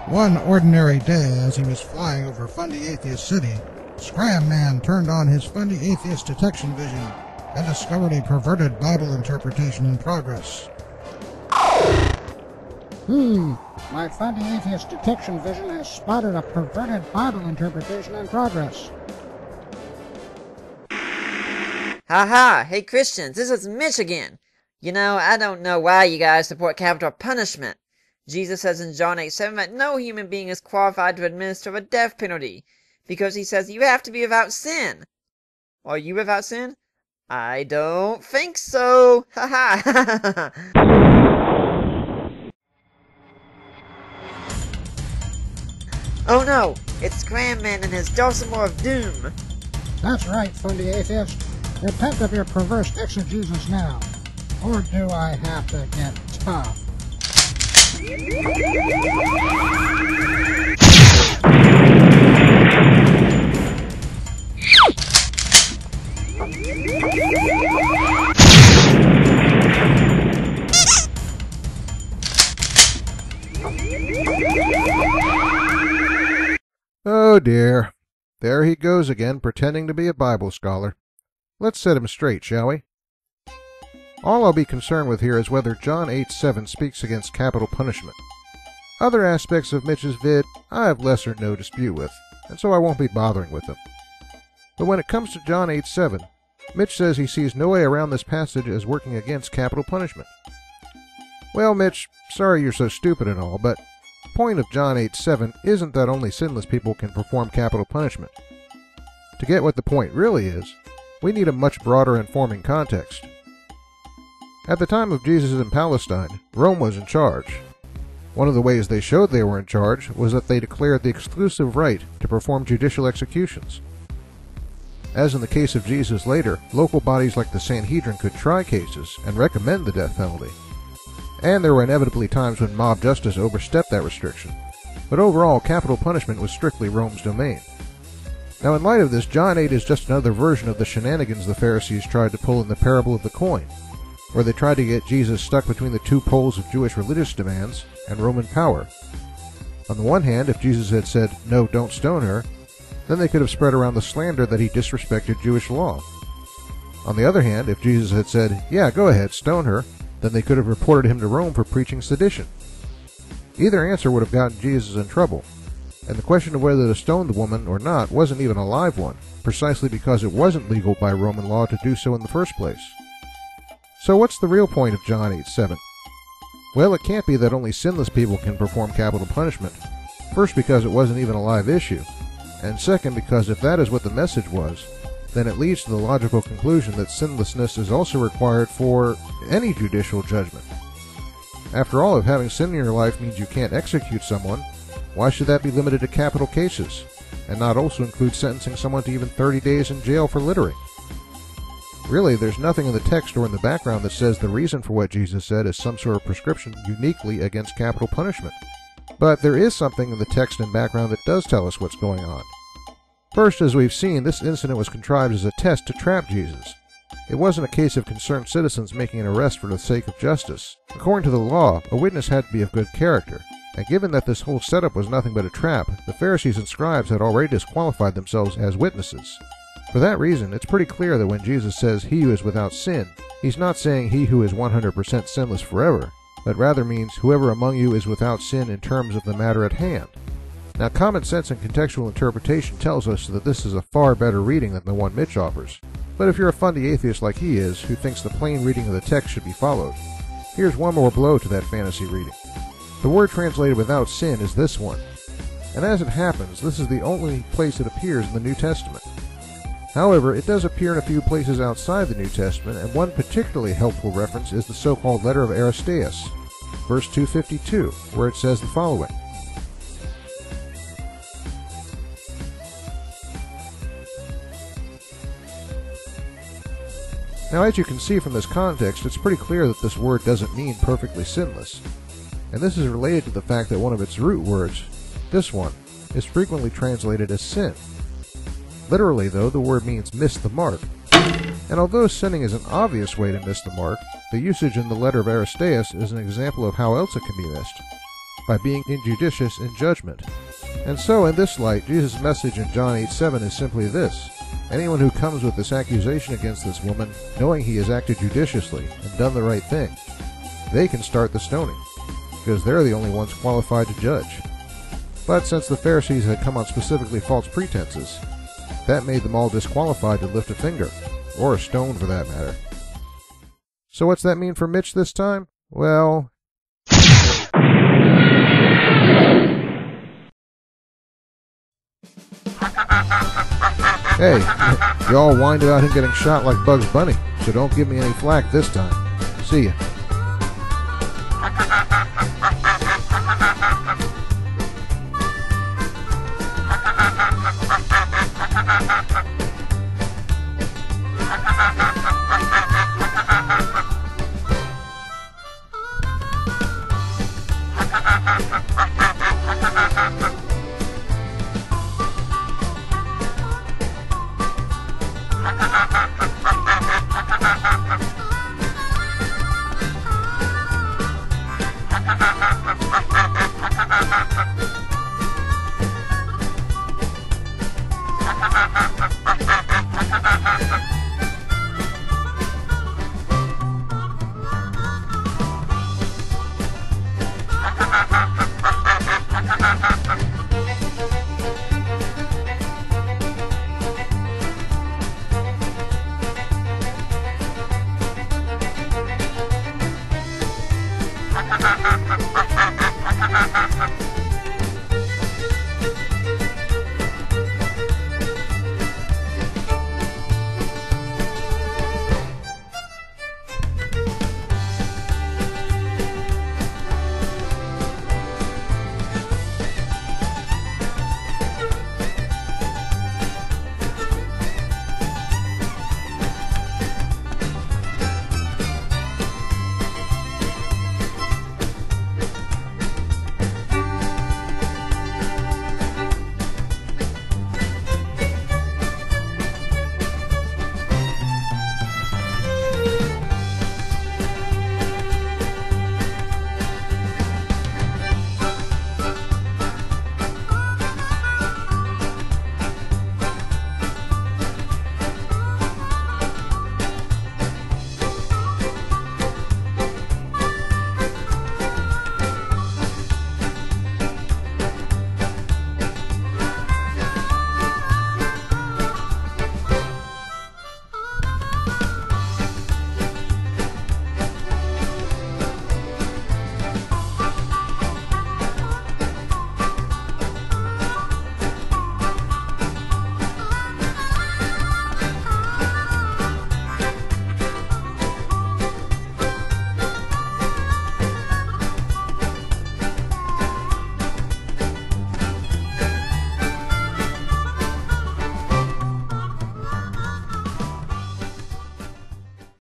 One ordinary day, as he was flying over Fundy Atheist City, Scram Man turned on his Fundy Atheist detection vision and discovered a perverted Bible interpretation in progress. My Fundy Atheist detection vision has spotted a perverted Bible interpretation in progress. Haha, hey Christians, this is Mitch again. You know, I don't know why you guys support capital punishment. Jesus says in John 8:7 that no human being is qualified to administer the death penalty, because he says you have to be without sin. Are you without sin? I don't think so. Haha. Oh no, it's Scramman and his dulcimer of doom. That's right, Fundy Atheist. Repent of your perverse exegesis now. Or do I have to get tough? Oh dear. There he goes again, pretending to be a Bible scholar. Let's set him straight, shall we? All I'll be concerned with here is whether John 8:7 speaks against capital punishment. Other aspects of Mitch's vid I have less or no dispute with, and so I won't be bothering with them. But when it comes to John 8:7, Mitch says he sees no way around this passage as working against capital punishment. Well, Mitch, sorry you're so stupid and all, but the point of John 8:7 isn't that only sinless people can perform capital punishment. To get what the point really is, we need a much broader informing context. At the time of Jesus in Palestine, Rome was in charge. One of the ways they showed they were in charge was that they declared the exclusive right to perform judicial executions. As in the case of Jesus later, local bodies like the Sanhedrin could try cases and recommend the death penalty. And there were inevitably times when mob justice overstepped that restriction. But overall, capital punishment was strictly Rome's domain. Now in light of this, John 8 is just another version of the shenanigans the Pharisees tried to pull in the parable of the coin, where they tried to get Jesus stuck between the two poles of Jewish religious demands and Roman power. On the one hand, if Jesus had said, "No, don't stone her," then they could have spread around the slander that he disrespected Jewish law. On the other hand, if Jesus had said, "Yeah, go ahead, stone her," then they could have reported him to Rome for preaching sedition. Either answer would have gotten Jesus in trouble, and the question of whether to stone the woman or not wasn't even a live one, precisely because it wasn't legal by Roman law to do so in the first place. So what's the real point of John 8:7? Well, it can't be that only sinless people can perform capital punishment. First, because it wasn't even a live issue, and second, because if that is what the message was, then it leads to the logical conclusion that sinlessness is also required for any judicial judgment. After all, if having sin in your life means you can't execute someone, why should that be limited to capital cases, and not also include sentencing someone to even 30 days in jail for littering? Really, there's nothing in the text or in the background that says the reason for what Jesus said is some sort of prescription uniquely against capital punishment. But there is something in the text and background that does tell us what's going on. First, as we've seen, this incident was contrived as a test to trap Jesus. It wasn't a case of concerned citizens making an arrest for the sake of justice. According to the law, a witness had to be of good character, and given that this whole setup was nothing but a trap, the Pharisees and scribes had already disqualified themselves as witnesses. For that reason, it's pretty clear that when Jesus says he who is without sin, he's not saying he who is 100% sinless forever, but rather means whoever among you is without sin in terms of the matter at hand. Now, common sense and contextual interpretation tells us that this is a far better reading than the one Mitch offers. But if you're a fundy atheist like he is, who thinks the plain reading of the text should be followed, here's one more blow to that fantasy reading. The word translated without sin is this one. And as it happens, this is the only place it appears in the New Testament. However, it does appear in a few places outside the New Testament, and one particularly helpful reference is the so-called letter of Aristeas, verse 252, where it says the following. Now, as you can see from this context, it's pretty clear that this word doesn't mean perfectly sinless, and this is related to the fact that one of its root words, this one, is frequently translated as sin. Literally, though, the word means miss the mark, and although sinning is an obvious way to miss the mark, the usage in the letter of Aristeas is an example of how else it can be missed, by being injudicious in judgment. And so, in this light, Jesus' message in John 8:7 is simply this: anyone who comes with this accusation against this woman, knowing he has acted judiciously and done the right thing, they can start the stoning, because they're the only ones qualified to judge. But since the Pharisees had come on specifically false pretenses, that made them all disqualified to lift a finger, or a stone for that matter. So what's that mean for Mitch this time? Well... Hey, y'all whined about him getting shot like Bugs Bunny, so don't give me any flack this time. See ya.